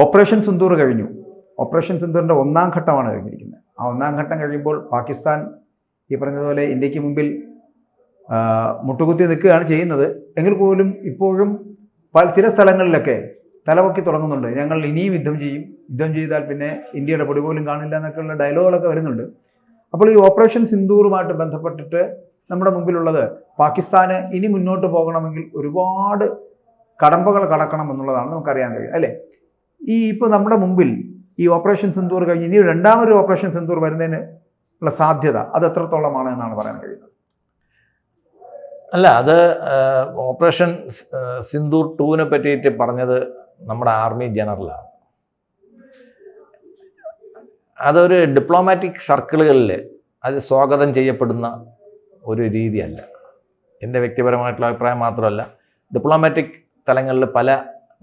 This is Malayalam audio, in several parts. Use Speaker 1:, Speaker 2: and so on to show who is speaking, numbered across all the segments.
Speaker 1: ഓപ്പറേഷൻ സിന്ദൂർ കഴിഞ്ഞു. ഓപ്പറേഷൻ സിന്ദൂറിൻ്റെ ഒന്നാം ഘട്ടമാണ് കഴിഞ്ഞിരിക്കുന്നത്. ആ ഒന്നാം ഘട്ടം കഴിയുമ്പോൾ പാകിസ്ഥാൻ ഈ പറഞ്ഞതുപോലെ ഇന്ത്യക്ക് മുമ്പിൽ മുട്ടുകുത്തി നിൽക്കുകയാണ് ചെയ്യുന്നത്. എങ്കിൽ പോലും ഇപ്പോഴും ചില സ്ഥലങ്ങളിലൊക്കെ തലപൊക്കി തുടങ്ങുന്നുണ്ട്. ഞങ്ങൾ ഇനിയും യുദ്ധം ചെയ്യും, യുദ്ധം ചെയ്താൽ പിന്നെ ഇന്ത്യയുടെ പൊടി പോലും കാണില്ല എന്നൊക്കെയുള്ള ഡയലോഗുകളൊക്കെ വരുന്നുണ്ട്. അപ്പോൾ ഈ ഓപ്പറേഷൻ സിന്ദൂറുമായിട്ട് ബന്ധപ്പെട്ടിട്ട് നമ്മുടെ മുമ്പിലുള്ളത് പാകിസ്ഥാന് ഇനി മുന്നോട്ട് പോകണമെങ്കിൽ ഒരുപാട് കടമ്പകൾ കടക്കണം എന്നുള്ളതാണ് നമുക്കറിയാൻ കഴിയും, അല്ലേ? ഇപ്പോൾ നമ്മുടെ മുമ്പിൽ ഈ ഓപ്പറേഷൻ സിന്ദൂർ കഴിഞ്ഞ് ഇനി രണ്ടാമൊരു ഓപ്പറേഷൻ സിന്ദൂർ വരുന്നതിന് ഉള്ള സാധ്യത അത് എത്രത്തോളമാണ് എന്നാണ് പറയാൻ കഴിയുന്നത്?
Speaker 2: അല്ല, അത് ഓപ്പറേഷൻ സിന്ദൂർ 2 പറ്റിയിട്ട് പറഞ്ഞത് നമ്മുടെ ആർമി ജനറലാണ്. അതൊരു ഡിപ്ലോമാറ്റിക് സർക്കിളുകളിൽ അത് സ്വാഗതം ചെയ്യപ്പെടുന്ന ഒരു രീതിയല്ല. എൻ്റെ വ്യക്തിപരമായിട്ടുള്ള അഭിപ്രായം മാത്രമല്ല, ഡിപ്ലോമാറ്റിക് തലങ്ങളിൽ പല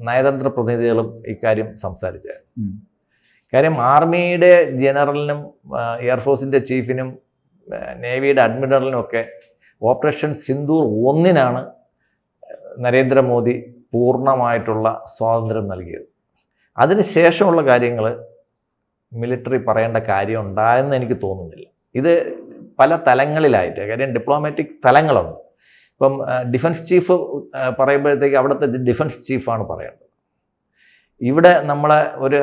Speaker 2: നയതന്ത്ര പ്രതിനിധികളും ഇക്കാര്യം സംസാരിച്ചായിരുന്നു. കാര്യം ആർമിയുടെ ജനറലിനും എയർഫോഴ്സിൻ്റെ ചീഫിനും നേവിയുടെ അഡ്മിറലിനും ഒക്കെ ഓപ്പറേഷൻ സിന്ദൂർ 1 നരേന്ദ്രമോദി പൂർണ്ണമായിട്ടുള്ള സ്വാതന്ത്ര്യം നൽകിയത്. അതിന് ശേഷമുള്ള കാര്യങ്ങൾ മിലിറ്ററി പറയേണ്ട കാര്യം ഉണ്ടായെന്ന് എനിക്ക് തോന്നുന്നില്ല. ഇത് പല തലങ്ങളിലായിട്ട്, കാര്യം ഡിപ്ലോമാറ്റിക് തലങ്ങളുണ്ട്. ഇപ്പം ഡിഫൻസ് ചീഫ് പറയുമ്പോഴത്തേക്ക് അവിടുത്തെ ഡിഫൻസ് ചീഫാണ് പറയേണ്ടത്. ഇവിടെ നമ്മളെ ഒരു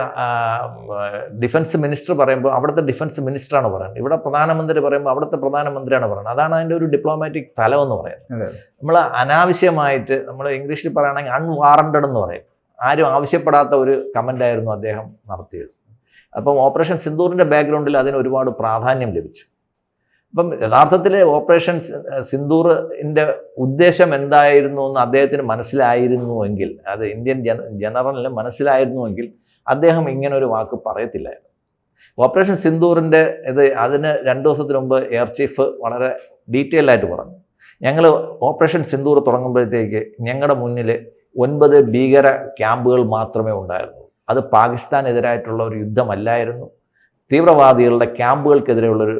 Speaker 2: ഡിഫൻസ് മിനിസ്റ്റർ പറയുമ്പോൾ അവിടുത്തെ ഡിഫൻസ് മിനിസ്റ്ററാണ് പറയുന്നത്. ഇവിടെ പ്രധാനമന്ത്രി പറയുമ്പോൾ അവിടുത്തെ പ്രധാനമന്ത്രിയാണ് പറയുന്നത്. അതാണ് അതിൻ്റെ ഒരു ഡിപ്ലോമാറ്റിക് തലം എന്ന് പറയുന്നത്. നമ്മൾ അനാവശ്യമായിട്ട്, നമ്മൾ ഇംഗ്ലീഷിൽ പറയുകയാണെങ്കിൽ അൺവാറണ്ടഡ് എന്ന് പറയും, ആരും ആവശ്യപ്പെടാത്ത ഒരു കമൻ്റായിരുന്നു അദ്ദേഹം നടത്തിയത്. അപ്പം ഓപ്പറേഷൻ സിന്ദൂറിൻ്റെ ബാക്ക്ഗ്രൗണ്ടിൽ അതിന് ഒരുപാട് പ്രാധാന്യം ലഭിച്ചു. അപ്പം യഥാർത്ഥത്തിൽ ഓപ്പറേഷൻ സിന്ദൂറിൻ്റെ ഉദ്ദേശം എന്തായിരുന്നു എന്ന് അദ്ദേഹത്തിന് മനസ്സിലായിരുന്നുവെങ്കിൽ, അത് ഇന്ത്യൻ ജനറലിന് മനസ്സിലായിരുന്നുവെങ്കിൽ അദ്ദേഹം ഇങ്ങനൊരു വാക്ക് പറയത്തില്ലായിരുന്നു. ഓപ്പറേഷൻ സിന്ദൂറിൻ്റെ അതിന് 2 ദിവസത്തിന് മുമ്പ് എയർ ചീഫ് വളരെ ഡീറ്റെയിൽ ആയിട്ട് പറഞ്ഞു, ഞങ്ങൾ ഓപ്പറേഷൻ സിന്ദൂർ തുടങ്ങുമ്പോഴത്തേക്ക് ഞങ്ങളുടെ മുന്നിൽ 9 ഭീകര ക്യാമ്പുകൾ മാത്രമേ ഉണ്ടായിരുന്നുള്ളൂ. അത് പാകിസ്ഥാനെതിരായിട്ടുള്ള ഒരു യുദ്ധമല്ലായിരുന്നു, തീവ്രവാദികളുടെ ക്യാമ്പുകൾക്കെതിരെയുള്ളൊരു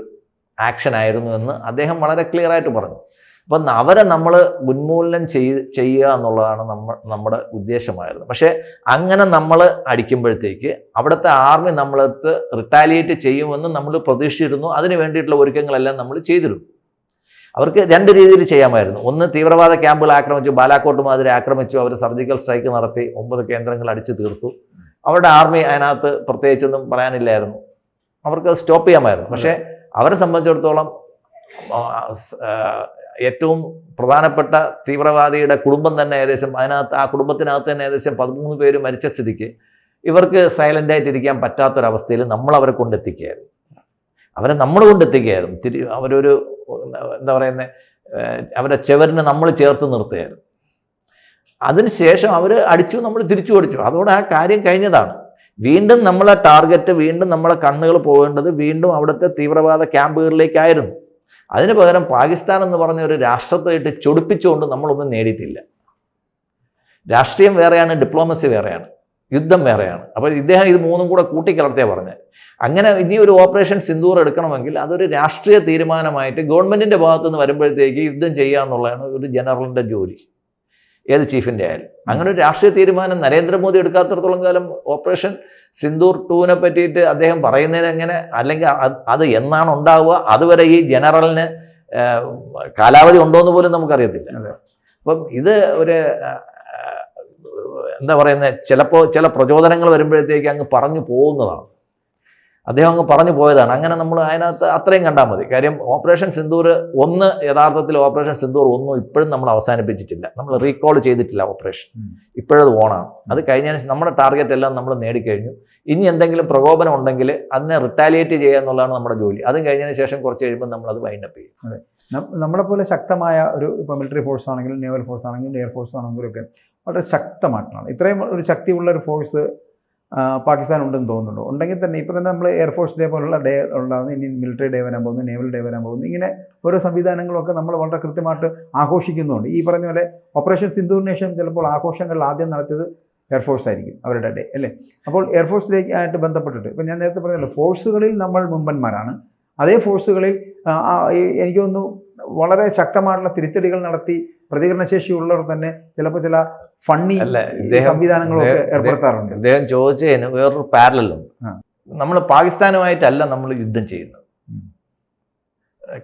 Speaker 2: ആക്ഷൻ ആയിരുന്നു എന്ന് അദ്ദേഹം വളരെ ക്ലിയർ ആയിട്ട് പറഞ്ഞു. അപ്പം അവരെ നമ്മൾ ഉന്മൂലനം ചെയ്യുക എന്നുള്ളതാണ് നമ്മുടെ ഉദ്ദേശമായിരുന്നു. പക്ഷേ അങ്ങനെ നമ്മൾ അടിക്കുമ്പോഴത്തേക്ക് അവിടുത്തെ ആർമി നമ്മളടുത്ത് റിട്ടാലിയേറ്റ് ചെയ്യുമെന്ന് നമ്മൾ പ്രതീക്ഷിച്ചിരുന്നു. അതിന് വേണ്ടിയിട്ടുള്ള ഒരുക്കങ്ങളെല്ലാം നമ്മൾ ചെയ്തിരുന്നു. അവർക്ക് 2 രീതിയിൽ ചെയ്യാമായിരുന്നു. ഒന്ന്, തീവ്രവാദ ക്യാമ്പുകൾ ആക്രമിച്ചു, ബാലാക്കോട്ട് മാതിരി ആക്രമിച്ചു, അവർ സർജിക്കൽ സ്ട്രൈക്ക് നടത്തി 9 കേന്ദ്രങ്ങൾ അടിച്ചു തീർത്തു. അവരുടെ ആർമി അതിനകത്ത് പ്രത്യേകിച്ചൊന്നും പറയാനില്ലായിരുന്നു, അവർക്ക് സ്റ്റോപ്പ് ചെയ്യാമായിരുന്നു. പക്ഷേ അവരെ സംബന്ധിച്ചിടത്തോളം ഏറ്റവും പ്രധാനപ്പെട്ട തീവ്രവാദിയുടെ കുടുംബം തന്നെ ഏകദേശം ആ കുടുംബത്തിനകത്ത് തന്നെ ഏകദേശം 13 പേര് മരിച്ച സ്ഥിതിക്ക് ഇവർക്ക് സൈലൻ്റായിട്ടിരിക്കാൻ പറ്റാത്തൊരവസ്ഥയിൽ നമ്മളവരെ കൊണ്ടെത്തിക്കുകയായിരുന്നു. അവരൊരു എന്താ പറയുന്നത്, അവരെ ചെവരിന് നമ്മൾ ചേർത്ത് നിർത്തുകയായിരുന്നു. അതിനുശേഷം അവർ അടിച്ചു, നമ്മൾ തിരിച്ചു അടിച്ചു. അതോടെ ആ കാര്യം കഴിഞ്ഞതാണ്. വീണ്ടും നമ്മളെ ടാർഗറ്റ്, വീണ്ടും നമ്മളെ കണ്ണുകൾ പോകേണ്ടത് വീണ്ടും അവിടുത്തെ തീവ്രവാദ ക്യാമ്പുകളിലേക്കായിരുന്നു. അതിന് പകരം പാകിസ്ഥാൻ എന്ന് പറഞ്ഞ ഒരു രാഷ്ട്രത്തെ ചൊടിപ്പിച്ചുകൊണ്ട് നമ്മളൊന്നും നേടിയിട്ടില്ല. രാഷ്ട്രീയം വേറെയാണ്, ഡിപ്ലോമസി വേറെയാണ്, യുദ്ധം വേറെയാണ്. അപ്പോൾ ഇദ്ദേഹം ഇത് 3 കൂടെ കൂട്ടിക്കലർത്തിയാണ് പറഞ്ഞത്. അങ്ങനെ ഇനി ഒരു ഓപ്പറേഷൻ സിന്ദൂർ എടുക്കണമെങ്കിൽ അതൊരു രാഷ്ട്രീയ തീരുമാനമായിട്ട് ഗവൺമെൻറ്റിൻ്റെ ഭാഗത്തു നിന്ന് വരുമ്പോഴത്തേക്ക് യുദ്ധം ചെയ്യുക എന്നുള്ളതാണ് ഒരു ജനറലിൻ്റെ ജോലി, ഏത് ചീഫിൻ്റെ ആയാലും. അങ്ങനെ ഒരു രാഷ്ട്രീയ തീരുമാനം നരേന്ദ്രമോദി എടുക്കാത്തിടത്തോളം കാലം ഓപ്പറേഷൻ സിന്ദൂർ 2 പറ്റിയിട്ട് അദ്ദേഹം പറയുന്നത് എങ്ങനെ, അല്ലെങ്കിൽ അത് എന്നാണ് ഉണ്ടാവുക, അതുവരെ ഈ ജനറലിന് കാലാവധി ഉണ്ടോയെന്ന് പോലും നമുക്കറിയത്തില്ല. അപ്പം ഇത് ഒരു എന്താ പറയുന്നത്, ചിലപ്പോൾ ചില പ്രചോദനങ്ങൾ വരുമ്പോഴത്തേക്ക് അങ്ങ് പറഞ്ഞു പോകുന്നതാണ്. അദ്ദേഹം അങ്ങ് പറഞ്ഞു പോയതാണ്. അങ്ങനെ നമ്മൾ അതിനകത്ത് അത്രയും കണ്ടാൽ മതി. കാര്യം ഓപ്പറേഷൻ സിന്ദൂർ 1 യഥാർത്ഥത്തിൽ ഓപ്പറേഷൻ സിന്ദൂർ 1 ഇപ്പോഴും നമ്മൾ അവസാനിപ്പിച്ചിട്ടില്ല, നമ്മൾ റീകോൾ ചെയ്തിട്ടില്ല ഓപ്പറേഷൻ. ഇപ്പോഴത് ഓണാണ്. അത് കഴിഞ്ഞതിന് നമ്മുടെ ടാർഗറ്റ് എല്ലാം നമ്മൾ നേടിക്കഴിഞ്ഞു. ഇനി എന്തെങ്കിലും പ്രകോപനം ഉണ്ടെങ്കിൽ അതിനെ റിട്ടാലിയേറ്റ് ചെയ്യുക എന്നുള്ളതാണ് നമ്മുടെ ജോലി. അതും കഴിഞ്ഞതിന് ശേഷം കുറച്ച് കഴിയുമ്പോൾ നമ്മളത് വൈൻഡപ്പ് ചെയ്യും.
Speaker 1: അതെ, നമ്മളെപ്പോലെ ശക്തമായ ഇപ്പോൾ മിലിറ്ററി ഫോഴ്സ് ആണെങ്കിലും നേവൽ ഫോഴ്സ് ആണെങ്കിലും എയർഫോഴ്സ് ആണെങ്കിലും ഒക്കെ വളരെ ശക്തമായിട്ടാണ്. ഇത്രയും ഒരു ശക്തിയുള്ള ഒരു ഫോഴ്സ് പാകിസ്ഥാൻ ഉണ്ടെന്ന് തോന്നുന്നുണ്ടോ? ഉണ്ടെങ്കിൽ തന്നെ ഇപ്പോൾ തന്നെ നമ്മൾ എയർഫോഴ്സ് ഡേ പോലുള്ള ഡേ ഉണ്ടാകുന്നു, ഇനി മിലിറ്ററി ഡേ വരാൻ പോകുന്നു, നേവൽ ഡേ വരാൻ പോകുന്നു. ഇങ്ങനെ ഓരോ സംവിധാനങ്ങളൊക്കെ നമ്മൾ വളരെ കൃത്യമായിട്ട് ആഘോഷിക്കുന്നുണ്ട്. ഈ പറഞ്ഞ പോലെ ഓപ്പറേഷൻ സിന്ദൂറിന് ശേഷം ചിലപ്പോൾ ആഘോഷങ്ങൾ ആദ്യം നടത്തിയത് എയർഫോഴ്സ് ആയിരിക്കും, അവരുടെ ഡേ, അല്ലേ? അപ്പോൾ എയർഫോഴ്സ് ഡേ ആയിട്ട് ബന്ധപ്പെട്ടിട്ട് ഇപ്പം ഞാൻ നേരത്തെ പറഞ്ഞല്ലോ, ഫോഴ്സുകളിൽ നമ്മൾ മുമ്പന്മാരാണ്. അതേ ഫോഴ്സുകളിൽ എനിക്ക് തോന്നുന്നു വളരെ ശക്തമായിട്ടുള്ള തിരിച്ചടികൾ നടത്തി പ്രതികരണശേഷിയുള്ളവർ തന്നെ ചിലപ്പോൾ ചില ഫണ്ണി സംവിധാനങ്ങളൊക്കെ ഏർപ്പെടുത്താറുണ്ട്.
Speaker 2: അദ്ദേഹം ചോദിച്ചതിന് വേറൊരു പാരലുണ്ട്. നമ്മൾ പാകിസ്ഥാനുമായിട്ടല്ല നമ്മൾ യുദ്ധം ചെയ്യുന്നത്.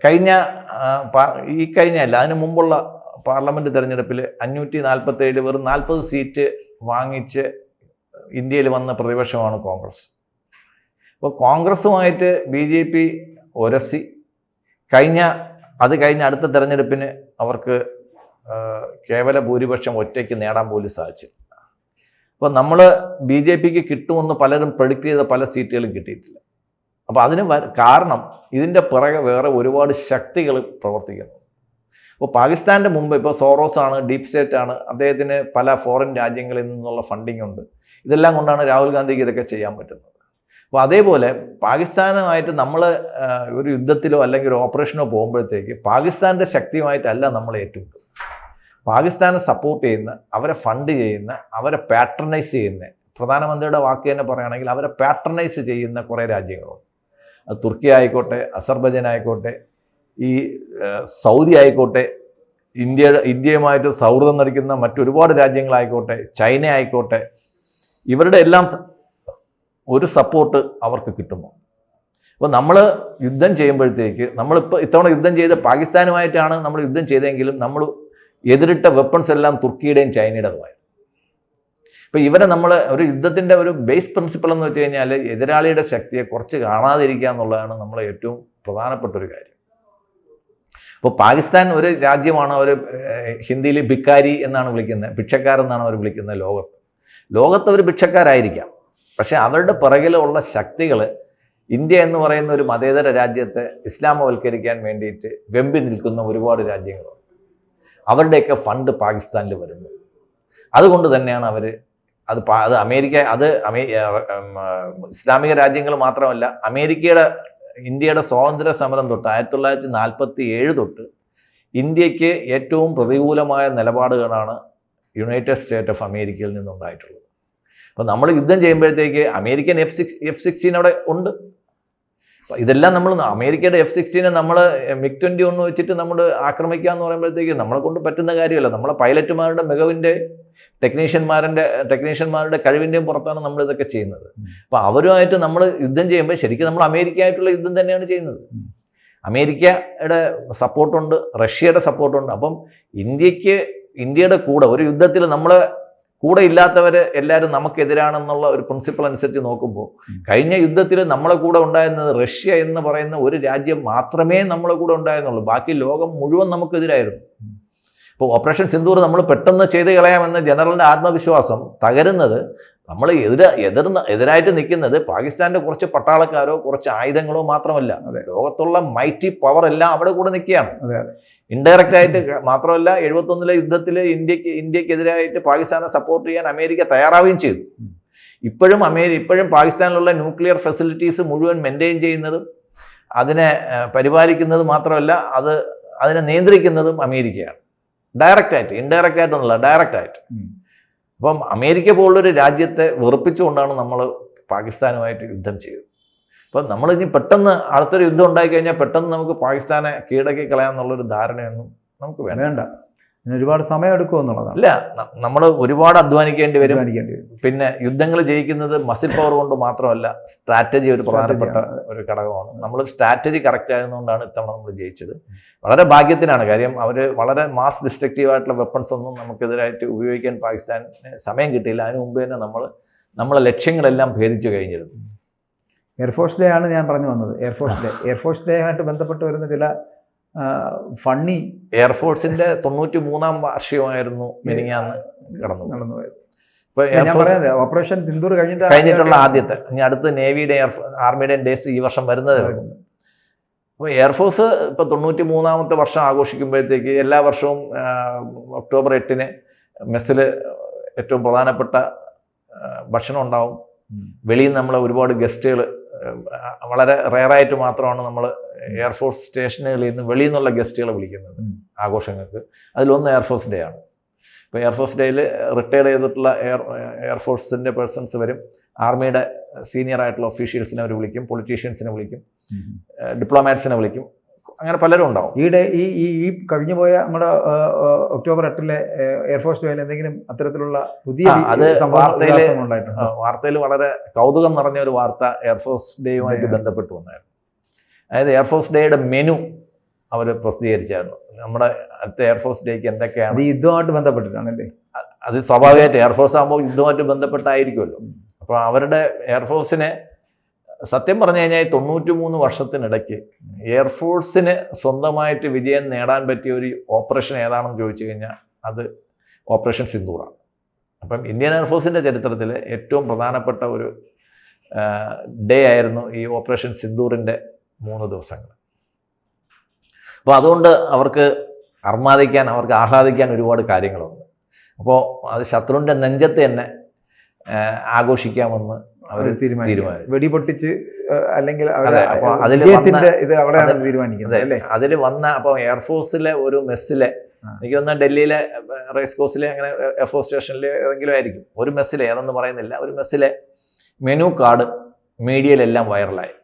Speaker 2: കഴിഞ്ഞല്ല അതിന് മുമ്പുള്ള പാർലമെന്റ് തെരഞ്ഞെടുപ്പിൽ 547 വെറും 40 സീറ്റ് വാങ്ങിച്ച് ഇന്ത്യയിൽ വന്ന പ്രതിപക്ഷമാണ് കോൺഗ്രസ്. അപ്പോൾ കോൺഗ്രസുമായിട്ട് BJP ഉരസി കഴിഞ്ഞ അടുത്ത തെരഞ്ഞെടുപ്പിന് അവർക്ക് കേവല ഭൂരിപക്ഷം ഒറ്റയ്ക്ക് നേടാൻ പോലും സാധിച്ചു. അപ്പോൾ നമ്മൾ BJPക്ക് കിട്ടുമെന്ന് പലരും പ്രഡിക്റ്റ് ചെയ്ത പല സീറ്റുകളും കിട്ടിയിട്ടില്ല. അപ്പോൾ അതിന് കാരണം ഇതിൻ്റെ പിറകെ വേറെ ഒരുപാട് ശക്തികൾ പ്രവർത്തിക്കുന്നു. അപ്പോൾ പാകിസ്ഥാൻ്റെ മുമ്പ് ഇപ്പോൾ സോറോസ് ആണ്, ഡീപ് സ്റ്റേറ്റ് ആണ്, അദ്ദേഹത്തിന് പല ഫോറിൻ രാജ്യങ്ങളിൽ നിന്നുള്ള ഫണ്ടിങ് ഉണ്ട്. ഇതെല്ലാം കൊണ്ടാണ് രാഹുൽ ഗാന്ധിക്ക് ഇതൊക്കെ ചെയ്യാൻ പറ്റുന്നത്. അപ്പോൾ അതേപോലെ പാകിസ്ഥാനുമായിട്ട് നമ്മൾ ഒരു യുദ്ധത്തിലോ അല്ലെങ്കിൽ ഒരു ഓപ്പറേഷനോ പോകുമ്പോഴത്തേക്ക് പാകിസ്ഥാൻ്റെ ശക്തിയുമായിട്ടല്ല നമ്മൾ ഏറ്റുമുട്ടും. പാകിസ്ഥാനെ സപ്പോർട്ട് ചെയ്യുന്ന, അവരെ ഫണ്ട് ചെയ്യുന്ന, അവരെ പാട്രണൈസ് ചെയ്യുന്ന, പ്രധാനമന്ത്രിയുടെ വാക്ക് തന്നെ പറയുകയാണെങ്കിൽ അവരെ പാട്രണൈസ് ചെയ്യുന്ന കുറേ രാജ്യങ്ങളുണ്ട്. അത് തുർക്കി ആയിക്കോട്ടെ, അസർബൈജാൻ ആയിക്കോട്ടെ, ഈ സൗദി ആയിക്കോട്ടെ, ഇന്ത്യയുമായിട്ട് സൗഹൃദം നടിക്കുന്ന മറ്റൊരുപാട് രാജ്യങ്ങളായിക്കോട്ടെ, ചൈന ആയിക്കോട്ടെ, ഇവരുടെ എല്ലാം ഒരു സപ്പോർട്ട് അവർക്ക് കിട്ടുമോ? അപ്പോൾ നമ്മൾ യുദ്ധം ചെയ്യുമ്പോഴത്തേക്ക് നമ്മളിപ്പോൾ ഇത്തവണ യുദ്ധം ചെയ്ത പാകിസ്ഥാനുമായിട്ടാണ് നമ്മൾ യുദ്ധം ചെയ്തെങ്കിലും നമ്മൾ എതിരിട്ട വെപ്പൺസ് എല്ലാം തുർക്കിയുടെയും ചൈനയുടേതുമായി. ഇപ്പോൾ ഇവരെ നമ്മൾ ഒരു യുദ്ധത്തിൻ്റെ ഒരു ബേസ് പ്രിൻസിപ്പിൾ എന്ന് വെച്ച് കഴിഞ്ഞാൽ എതിരാളിയുടെ ശക്തിയെ കുറച്ച് കാണാതിരിക്കുക എന്നുള്ളതാണ് നമ്മളെ ഏറ്റവും പ്രധാനപ്പെട്ട ഒരു കാര്യം. അപ്പോൾ പാകിസ്ഥാൻ ഒരു രാജ്യമാണ്, അവർ ഹിന്ദിയിൽ ഭിക്കാരി എന്നാണ് വിളിക്കുന്നത്, ഭിക്ഷക്കാരെന്നാണ് അവർ വിളിക്കുന്നത്. ലോകത്ത് ഒരു ഭിക്ഷക്കാരായിരിക്കാം, പക്ഷേ അവരുടെ പിറകിലുള്ള ശക്തികൾ ഇന്ത്യ എന്ന് പറയുന്ന ഒരു മതേതര രാജ്യത്തെ ഇസ്ലാമവൽക്കരിക്കാൻ വേണ്ടിയിട്ട് വെമ്പി നിൽക്കുന്ന ഒരുപാട് രാജ്യങ്ങളുണ്ട്. അവരുടെയൊക്കെ ഫണ്ട് പാകിസ്ഥാനിൽ വരുന്നു. അതുകൊണ്ട് തന്നെയാണ് അത് അമേരിക്ക, ഇസ്ലാമിക രാജ്യങ്ങൾ മാത്രമല്ല, ഇന്ത്യയുടെ സ്വാതന്ത്ര്യ സമരം തൊട്ട് 1947 തൊട്ട് ഇന്ത്യക്ക് ഏറ്റവും പ്രതികൂലമായ നിലപാടുകളാണ് യുണൈറ്റഡ് സ്റ്റേറ്റ് ഓഫ് അമേരിക്കയിൽ നിന്നുണ്ടായിട്ടുള്ളത്. അപ്പോൾ നമ്മൾ യുദ്ധം ചെയ്യുമ്പോഴത്തേക്ക് അമേരിക്കൻ F-16 അവിടെ ഉണ്ട്. അപ്പോൾ ഇതെല്ലാം നമ്മൾ അമേരിക്കയുടെ F-16 നമ്മൾ MiG-21 വെച്ചിട്ട് നമ്മൾ ആക്രമിക്കുക എന്ന് പറയുമ്പോഴത്തേക്ക് നമ്മളെ കൊണ്ട് പറ്റുന്ന കാര്യമല്ല. നമ്മളെ പൈലറ്റുമാരുടെ മികവിൻ്റെ ടെക്നീഷ്യന്മാരുടെ കഴിവിൻ്റെയും പുറത്താണ് നമ്മൾ ഇതൊക്കെ ചെയ്യുന്നത്. അപ്പോൾ അവരുമായിട്ട് നമ്മൾ യുദ്ധം ചെയ്യുമ്പോൾ ശരിക്കും നമ്മൾ അമേരിക്കയായിട്ടുള്ള യുദ്ധം തന്നെയാണ് ചെയ്യുന്നത്. അമേരിക്കയുടെ സപ്പോർട്ടുണ്ട്, റഷ്യയുടെ സപ്പോർട്ടുണ്ട്. അപ്പം ഇന്ത്യയുടെ കൂടെ ഒരു യുദ്ധത്തിൽ നമ്മളെ കൂടെ ഇല്ലാത്തവർ എല്ലാവരും നമുക്കെതിരാണെന്നുള്ള ഒരു പ്രിൻസിപ്പിൾ അനുസരിച്ച് നോക്കുമ്പോൾ കഴിഞ്ഞ യുദ്ധത്തിൽ നമ്മളെ കൂടെ ഉണ്ടായിരുന്നത് റഷ്യ എന്ന് പറയുന്ന ഒരു രാജ്യം മാത്രമേ നമ്മളെ കൂടെ ഉണ്ടായിരുന്നുള്ളൂ. ബാക്കി ലോകം മുഴുവൻ നമുക്കെതിരായിരുന്നു. ഇപ്പോൾ ഓപ്പറേഷൻ സിന്ദൂർ നമ്മൾ പെട്ടെന്ന് ചെയ്ത് കളയാമെന്ന് ജനറലിൻ്റെ ആത്മവിശ്വാസം തകരുന്നത് നമ്മൾ എതിരായിട്ട് നിൽക്കുന്നത് പാകിസ്ഥാൻ്റെ കുറച്ച് പട്ടാളക്കാരോ കുറച്ച് ആയുധങ്ങളോ മാത്രമല്ല, ലോകത്തുള്ള മൈറ്റി പവർ എല്ലാം അവിടെ കൂടെ നിൽക്കുകയാണ്. ഇൻഡയറക്റ്റ് ആയിട്ട് മാത്രമല്ല, 71 യുദ്ധത്തിൽ ഇന്ത്യക്കെതിരായിട്ട് പാകിസ്ഥാനെ സപ്പോർട്ട് ചെയ്യാൻ അമേരിക്ക തയ്യാറാവുകയും ചെയ്തു. ഇപ്പോഴും പാകിസ്ഥാനിലുള്ള ന്യൂക്ലിയർ ഫെസിലിറ്റീസ് മുഴുവൻ മെയിൻറ്റെയിൻ ചെയ്യുന്നതും അതിനെ പരിപാലിക്കുന്നതും മാത്രമല്ല, അതിനെ നിയന്ത്രിക്കുന്നതും അമേരിക്കയാണ്. ഡയറക്റ്റായിട്ട്, ഇൻഡയറക്റ്റ് ആയിട്ടൊന്നുമില്ല, ഡയറക്റ്റായിട്ട്. അപ്പം അമേരിക്ക പോലുള്ളൊരു രാജ്യത്തെ വെറുപ്പിച്ചുകൊണ്ടാണ് നമ്മൾ പാകിസ്ഥാനുമായിട്ട് യുദ്ധം ചെയ്തത്. അപ്പം നമ്മളിനി പെട്ടെന്ന് അടുത്തൊരു യുദ്ധം ഉണ്ടായിക്കഴിഞ്ഞാൽ പെട്ടെന്ന് നമുക്ക് പാകിസ്ഥാനെ കീഴടക്കി കളയാമെന്നുള്ളൊരു ധാരണയൊന്നും നമുക്ക് വേണ്ട.
Speaker 1: ഒരുപാട് സമയം എടുക്കുമെന്നുള്ളതാണ്.
Speaker 2: അല്ല, നമ്മൾ ഒരുപാട് അധ്വാനിക്കേണ്ടി വരും. പിന്നെ യുദ്ധങ്ങൾ ജയിക്കുന്നത് മസിൽ പവർ കൊണ്ട് മാത്രമല്ല, സ്ട്രാറ്റജി ഒരു പ്രധാനപ്പെട്ട ഒരു ഘടകമാണ്. നമ്മൾ സ്ട്രാറ്റജി കറക്റ്റ് ആയതുകൊണ്ടാണ് ഇത്തവണ നമ്മൾ ജയിച്ചത്. വളരെ ഭാഗ്യത്തിനാണ്. കാര്യം അവർ വളരെ മാസ് ഡിസ്ട്രക്റ്റീവ് ആയിട്ടുള്ള വെപ്പൺസ് ഒന്നും നമുക്കെതിരായിട്ട് ഉപയോഗിക്കാൻ പാകിസ്ഥാന് സമയം കിട്ടിയില്ല. അതിനു മുമ്പ് തന്നെ നമ്മളെ ലക്ഷ്യങ്ങളെല്ലാം ഭേദിച്ചു കഴിഞ്ഞിരുന്നു.
Speaker 1: എയർഫോഴ്സ് ഡേ ആണ് ഞാൻ പറഞ്ഞു വന്നത്. എയർഫോഴ്സ് ഡേ ആയിട്ട് ബന്ധപ്പെട്ട് വരുന്ന ചില ഫണ്ണി,
Speaker 2: എയർഫോഴ്സിന്റെ 93ാം വാർഷികമായിരുന്നു മിനിങ്ങാന്ന് നടന്നുപോയത്.
Speaker 1: ഓപ്പറേഷൻ സിന്ദൂർ
Speaker 2: കഴിഞ്ഞിട്ടുള്ള ആദ്യത്തെ, ഇനി അടുത്ത് നേവിയുടെ ആർമിയുടെയും ഡേയ്സ് ഈ വർഷം വരുന്നതേ ഉള്ളൂ. അപ്പോൾ എയർഫോഴ്സ് ഇപ്പോൾ 93ാമത്തെ വർഷം ആഘോഷിക്കുമ്പോഴത്തേക്ക് എല്ലാ വർഷവും ഒക്ടോബർ 8-ന് മെസ്സിൽ ഏറ്റവും പ്രധാനപ്പെട്ട ഭക്ഷണം ഉണ്ടാവും. വെളിയിൽ നിന്ന് നമ്മളെ ഒരുപാട് ഗസ്റ്റുകൾ, വളരെ റെയറായിട്ട് മാത്രമാണ് നമ്മൾ എയർഫോഴ്സ് സ്റ്റേഷനുകളിൽ നിന്ന് വെളിയിൽ നിന്നുള്ള ഗസ്റ്റുകളെ വിളിക്കുന്നത് ആഘോഷങ്ങൾക്ക്. അതിലൊന്ന് എയർഫോഴ്സ് ഡേ ആണ്. ഇപ്പോൾ എയർഫോഴ്സ് ഡേയിൽ റിട്ടയർ ചെയ്തിട്ടുള്ള എയർഫോഴ്സിൻ്റെ പേഴ്സൺസ് വരും. ആർമിയുടെ സീനിയർ ആയിട്ടുള്ള ഒഫീഷ്യൽസിനെ അവർ വിളിക്കും, പൊളിറ്റീഷ്യൻസിനെ വിളിക്കും, ഡിപ്ലോമാറ്റ്സിനെ വിളിക്കും. അങ്ങനെ പലരും ഉണ്ടാവും.
Speaker 1: ഈ കഴിഞ്ഞു പോയ നമ്മുടെ ഒക്ടോബർ 8 എയർഫോഴ്സ് ഡേയിൽ എന്തെങ്കിലും അത്തരത്തിലുള്ള പുതിയ
Speaker 2: അത്
Speaker 1: ഉണ്ടായിട്ടുണ്ടോ?
Speaker 2: വാർത്തയിൽ വളരെ കൗതുകം നിറഞ്ഞ ഒരു വാർത്ത എയർഫോഴ്സ് ഡേയുമായിട്ട് ബന്ധപ്പെട്ട് വന്നായിരുന്നു. അതായത് എയർഫോഴ്സ് ഡേയുടെ മെനു അവർ പ്രസിദ്ധീകരിച്ചായിരുന്നു. നമ്മുടെ അടുത്ത എയർഫോഴ്സ് ഡേക്ക് എന്തൊക്കെയാണ്
Speaker 1: യുദ്ധമായിട്ട് ബന്ധപ്പെട്ടിട്ടാണല്ലേ?
Speaker 2: അത് സ്വാഭാവികമായിട്ട് എയർഫോഴ്സ് ആകുമ്പോൾ യുദ്ധമായിട്ട് ബന്ധപ്പെട്ടായിരിക്കുമല്ലോ. അപ്പോൾ അവരുടെ എയർഫോഴ്സിനെ സത്യം പറഞ്ഞു കഴിഞ്ഞാൽ 93 വർഷത്തിനിടയ്ക്ക് എയർഫോഴ്സിന് സ്വന്തമായിട്ട് വിജയം നേടാൻ പറ്റിയ ഒരു ഓപ്പറേഷൻ ഏതാണെന്ന് ചോദിച്ചു കഴിഞ്ഞാൽ അത് ഓപ്പറേഷൻ സിന്ദൂറാണ്. അപ്പം ഇന്ത്യൻ എയർഫോഴ്സിൻ്റെ ചരിത്രത്തിൽ ഏറ്റവും പ്രധാനപ്പെട്ട ഒരു ഡേ ആയിരുന്നു ഈ ഓപ്പറേഷൻ സിന്ദൂറിൻ്റെ 3 ദിവസങ്ങൾ. അപ്പോൾ അതുകൊണ്ട് അവർക്ക് അർമാദിക്കാൻ, അവർക്ക് ആഹ്ലാദിക്കാൻ ഒരുപാട് കാര്യങ്ങളുണ്ട്. അപ്പോൾ അത് ശത്രുവിൻ്റെ നെഞ്ചത്ത് തന്നെ ആഘോഷിക്കാമെന്ന് അവർ തീരുമാനിച്ചു.
Speaker 1: വെടിപൊട്ടിച്ച് അല്ലെങ്കിൽ
Speaker 2: അതിൽ വന്ന അപ്പോൾ എയർഫോഴ്സിലെ ഒരു മെസ്സിലെ, എനിക്ക് തോന്നുന്ന ഡൽഹിയിലെ റേസ് കോഴ്സിലെ അങ്ങനെ എയർഫോഴ്സ് സ്റ്റേഷനിലെ ഏതെങ്കിലും ആയിരിക്കും, ഒരു മെസ്സിലെ, ഏതെന്ന് പറയുന്നില്ല, ഒരു മെസ്സിലെ മെനു കാർഡ് മീഡിയയിലെല്ലാം വൈറലായി.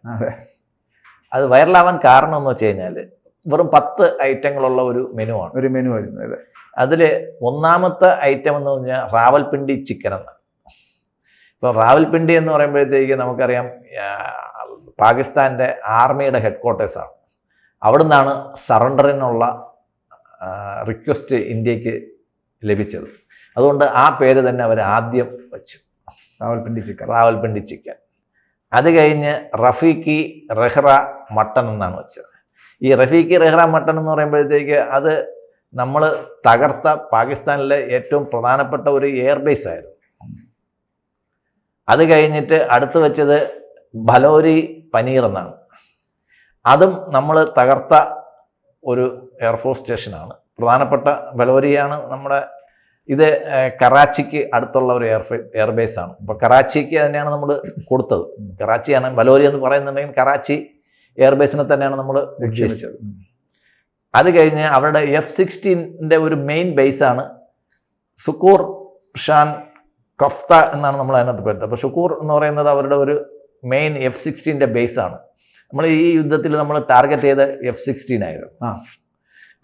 Speaker 2: അത് വൈറലാവാൻ കാരണം എന്ന് വെച്ച് കഴിഞ്ഞാൽ വെറും 10 ഐറ്റങ്ങളുള്ള ഒരു മെനു ആയിരുന്നു. അതിൽ ഒന്നാമത്തെ ഐറ്റം എന്ന് പറഞ്ഞാൽ റാവൽപിണ്ടി ചിക്കൻ എന്നാണ്. ഇപ്പോൾ റാവൽപിണ്ടി എന്ന് പറയുമ്പോഴത്തേക്ക് നമുക്കറിയാം പാകിസ്ഥാൻ്റെ ആർമിയുടെ ഹെഡ്ക്വാർട്ടേഴ്സാണ്. അവിടെ നിന്നാണ് സറണ്ടറിനുള്ള റിക്വസ്റ്റ് ഇന്ത്യക്ക് ലഭിച്ചത്. അതുകൊണ്ട് ആ പേര് തന്നെ അവർ ആദ്യം വെച്ചു, റാവൽപിണ്ടി ചിക്കൻ. അത് കഴിഞ്ഞ് റഫീഖി റെഹ്റ മട്ടൺ എന്നാണ് വെച്ചത്. ഈ റഫീഖി റെഹ്റ മട്ടൺ എന്ന് പറയുമ്പോഴത്തേക്ക് അത് നമ്മൾ തകർത്ത പാകിസ്ഥാനിലെ ഏറ്റവും പ്രധാനപ്പെട്ട ഒരു എയർബേസ് ആയിരുന്നു. അത് കഴിഞ്ഞിട്ട് അടുത്ത് വെച്ചത് ബലോരി പനീർ എന്നാണ്. അതും നമ്മൾ തകർത്ത ഒരു എയർഫോഴ്സ് സ്റ്റേഷനാണ്. പ്രധാനപ്പെട്ട ബലോരിയാണ് നമ്മുടെ, ഇത് കറാച്ചിക്ക് അടുത്തുള്ള ഒരു എയർബേസാണ്. അപ്പോൾ കറാച്ചിക്ക് തന്നെയാണ് നമ്മൾ കൊടുത്തത്. കറാച്ചിയാണ് ബലോരി എന്ന് പറയുന്നുണ്ടെങ്കിൽ കറാച്ചി എയർബേസിനെ തന്നെയാണ് നമ്മൾ ഉദ്ദേശിച്ചത്. അത് കഴിഞ്ഞ് അവരുടെ F-16 ഒരു മെയിൻ ബേസാണ് സുക്കൂർ ഷാൻ കഫ്ത എന്നാണ് നമ്മൾ അതിനകത്ത് പേര്. അപ്പോൾ ഷുക്കൂർ എന്ന് പറയുന്നത് അവരുടെ ഒരു മെയിൻ F-16 ബേസാണ്. നമ്മൾ ഈ യുദ്ധത്തിൽ നമ്മൾ ടാർഗറ്റ് ചെയ്ത F-16 ആയിരുന്നു.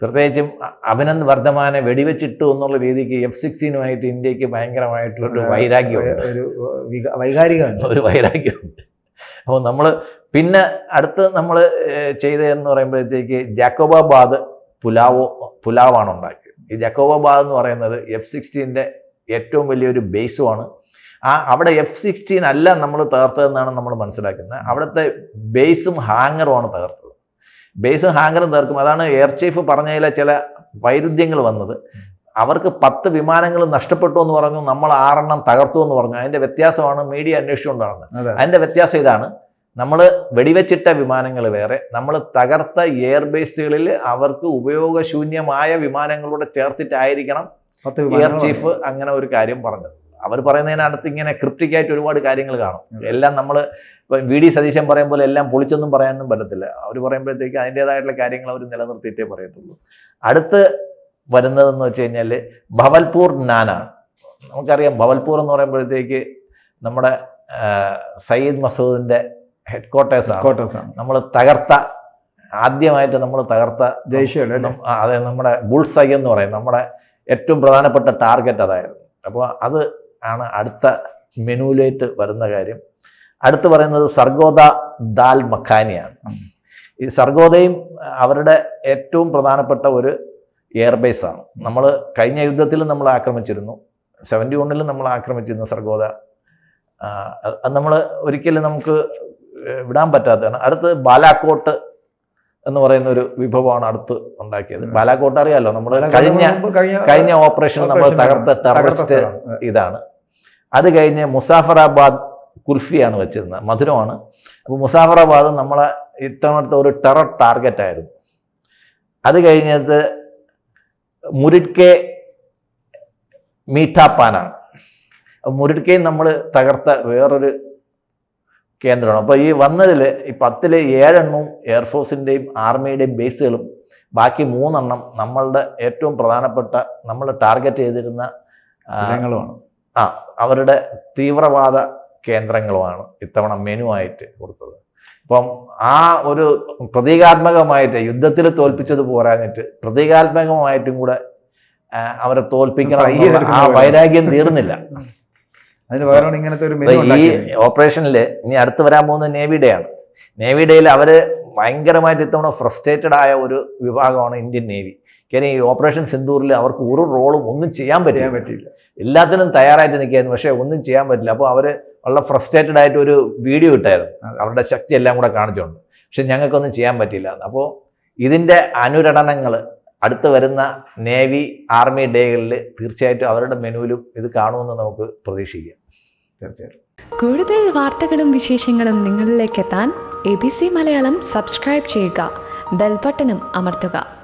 Speaker 2: പ്രത്യേകിച്ചും അഭിനന്ദ് വർദ്ധമാനെ വെടിവെച്ചിട്ടു എന്നുള്ള രീതിക്ക് F-16 ഇന്ത്യക്ക് ഭയങ്കരമായിട്ടുള്ളൊരു വൈരാഗ്യമുണ്ട്, ഒരു വൈരാഗ്യമുണ്ട്. അപ്പോൾ നമ്മൾ പിന്നെ അടുത്ത് നമ്മൾ ചെയ്തതെന്ന് പറയുമ്പോഴത്തേക്ക് ജാക്കോബാബാദ് പുലാവാണ് ഉണ്ടാക്കിയത്. ഈ ജാക്കോബാബാദ് എന്ന് പറയുന്നത് F-16 ഏറ്റവും വലിയൊരു ബേസുമാണ്. അവിടെ F-16 അല്ല നമ്മൾ തകർത്തതെന്നാണ് നമ്മൾ മനസ്സിലാക്കുന്നത്. അവിടുത്തെ ബേസും ഹാങ്ങറുമാണ് തകർത്തത്. ബേസും ഹാങ്ങറും തകർക്കും. അതാണ് എയർ ചീഫ് പറഞ്ഞതിലെ ചില വൈരുദ്ധ്യങ്ങൾ വന്നത്. അവർക്ക് 10 വിമാനങ്ങൾ നഷ്ടപ്പെട്ടു എന്ന് പറഞ്ഞു, നമ്മൾ 6 എണ്ണം തകർത്തു എന്ന് പറഞ്ഞു. അതിൻ്റെ വ്യത്യാസമാണ് മീഡിയ അന്വേഷിച്ചുകൊണ്ടാണ്. അതിൻ്റെ വ്യത്യാസം ഇതാണ്: നമ്മൾ വെടിവെച്ചിട്ട വിമാനങ്ങൾ വേറെ, നമ്മൾ തകർത്ത എയർബേസുകളിൽ അവർക്ക് ഉപയോഗശൂന്യമായ വിമാനങ്ങളൂടെ ചേർത്തിട്ടായിരിക്കണം എയർ ചീഫ് അങ്ങനെ ഒരു കാര്യം പറഞ്ഞത്. അവർ പറയുന്നതിനടുത്ത് ഇങ്ങനെ ക്രിപ്റ്റിക്കായിട്ട് ഒരുപാട് കാര്യങ്ങൾ കാണും. എല്ലാം നമ്മൾ VD സതീശൻ പറയും പോലെ എല്ലാം പൊളിച്ചൊന്നും പറയാനൊന്നും പറ്റത്തില്ല. അവർ പറയുമ്പോഴത്തേക്ക് അതിൻ്റേതായിട്ടുള്ള കാര്യങ്ങൾ അവർ നിലനിർത്തിയിട്ടേ പറയത്തുള്ളൂ. അടുത്ത് വരുന്നതെന്ന് വെച്ച് കഴിഞ്ഞാൽ ഭവൽപൂർ നാനാണ്. നമുക്കറിയാം ഭവൽപൂർ എന്ന് പറയുമ്പോഴത്തേക്ക് നമ്മുടെ സയ്യിദ് മസൂദിൻ്റെ ഹെഡ്ക്വാർട്ടേഴ്സാണ്. നമ്മൾ ആദ്യമായിട്ട് നമ്മൾ തകർത്ത അതെ, നമ്മുടെ ബുൾസൈ എന്ന് പറയും, നമ്മുടെ ഏറ്റവും പ്രധാനപ്പെട്ട ടാർഗറ്റ് അതായിരുന്നു. അപ്പോൾ അത് ആണ് അടുത്ത മെനുവിലേക്ക് വരുന്ന കാര്യം. അടുത്ത് പറയുന്നത് സർഗോദ ദാൽ മഖാനിയാണ്. ഈ സർഗോദയും അവരുടെ ഏറ്റവും പ്രധാനപ്പെട്ട ഒരു എയർബേസാണ്. നമ്മൾ കഴിഞ്ഞ യുദ്ധത്തിൽ നമ്മൾ ആക്രമിച്ചിരുന്നു, 71 നമ്മൾ ആക്രമിച്ചിരുന്നു സർഗോദ. അത് നമ്മൾ ഒരിക്കലും നമുക്ക് വിടാൻ പറ്റാത്തതാണ്. അടുത്ത് ബാലാക്കോട്ട് എന്ന് പറയുന്ന ഒരു വിഭവമാണ് അടുത്ത് ഉണ്ടാക്കിയത്. ബാലാക്കോട്ട് അറിയാമല്ലോ, നമ്മൾ കഴിഞ്ഞ ഓപ്പറേഷൻ നമ്മൾ തകർത്ത ടെററിസ്റ്റ് ഇതാണ്. അത് കഴിഞ്ഞ് മുസാഫറാബാദ് കുൽഫിയാണ് വെച്ചിരുന്നത്, മധുരമാണ്. അപ്പോൾ മുസാഫറാബാദ് നമ്മളെ ഇത്തവണത്തെ ഒരു ടെറർ ടാർഗറ്റ് ആയിരുന്നു. അത് കഴിഞ്ഞത് മുരിഡ്കെ മീഠാപ്പാനാണ്. മുരിഡ്കയും നമ്മൾ തകർത്ത വേറൊരു കേന്ദ്രമാണ്. അപ്പോൾ ഈ വന്നതിൽ ഈ 10 7 എയർഫോഴ്സിൻ്റെയും ആർമിയുടെയും ബേസുകളും ബാക്കി 3 നമ്മളുടെ ഏറ്റവും പ്രധാനപ്പെട്ട നമ്മൾ ടാർഗറ്റ് ചെയ്തിരുന്ന അവരുടെ തീവ്രവാദ കേന്ദ്രങ്ങളുമാണ് ഇത്തവണ മെനു ആയിട്ട് കൊടുത്തത്. അപ്പം ആ ഒരു പ്രതീകാത്മകമായിട്ട് യുദ്ധത്തിൽ തോൽപ്പിച്ചത് പോരാഞ്ഞിട്ട് പ്രതീകാത്മകമായിട്ടും കൂടെ അവരെ തോൽപ്പിക്കണം
Speaker 1: Fry
Speaker 2: എന്നുള്ള ആ
Speaker 1: ചെയ്തെടുക്കുന്ന
Speaker 2: വൈരാഗ്യം തീർന്നില്ല.
Speaker 1: അതിന് പകരമാണ് ഇങ്ങനത്തെ ഒരു
Speaker 2: അപ്പൊ
Speaker 1: മെനു
Speaker 2: ഈ
Speaker 1: ഉണ്ടാക്കിയത്.
Speaker 2: ഓപ്പറേഷനിൽ ഇനി അടുത്ത് വരാൻ പോകുന്നത് നേവി ഡേ ആണ്. നേവി ഡേയിൽ അവർ ഭയങ്കരമായിട്ട് ഇത്തവണ ഫ്രസ്ട്രേറ്റഡ് ആയ ഒരു വിഭാഗമാണ് ഇന്ത്യൻ നേവി. കാരണം ഈ ഓപ്പറേഷൻ സിന്ദൂറിൽ അവർക്ക് ഒരു റോളും ഒന്നും ചെയ്യാൻ
Speaker 1: പറ്റിയില്ല.
Speaker 2: എല്ലാത്തിനും തയ്യാറായിട്ട് നിൽക്കുകയായിരുന്നു, പക്ഷേ ഒന്നും ചെയ്യാൻ പറ്റില്ല. അപ്പോൾ അവർ വളരെ ഫ്രസ്ട്രേറ്റഡ് ആയിട്ട് ഒരു വീഡിയോ ഇട്ടായിരുന്നു, അവരുടെ ശക്തി എല്ലാം കൂടെ കാണിച്ചുകൊണ്ട്. പക്ഷെ ഞങ്ങൾക്കൊന്നും ചെയ്യാൻ പറ്റില്ല. അപ്പോൾ ഇതിൻ്റെ അനുരണനങ്ങൾ അടുത്ത് വരുന്ന നേവി ആർമി ഡേകളിൽ തീർച്ചയായിട്ടും അവരുടെ മെനുവിലും ഇത് കാണുമെന്ന് നമുക്ക് പ്രതീക്ഷിക്കാം.
Speaker 1: തീർച്ചയായിട്ടും.
Speaker 3: കൂടുതൽ വാർത്തകളും വിശേഷങ്ങളും നിങ്ങളിലേക്ക് എത്താൻ ABC മലയാളം സബ്സ്ക്രൈബ് ചെയ്യുക, ബെൽ ബട്ടണും അമർത്തുക.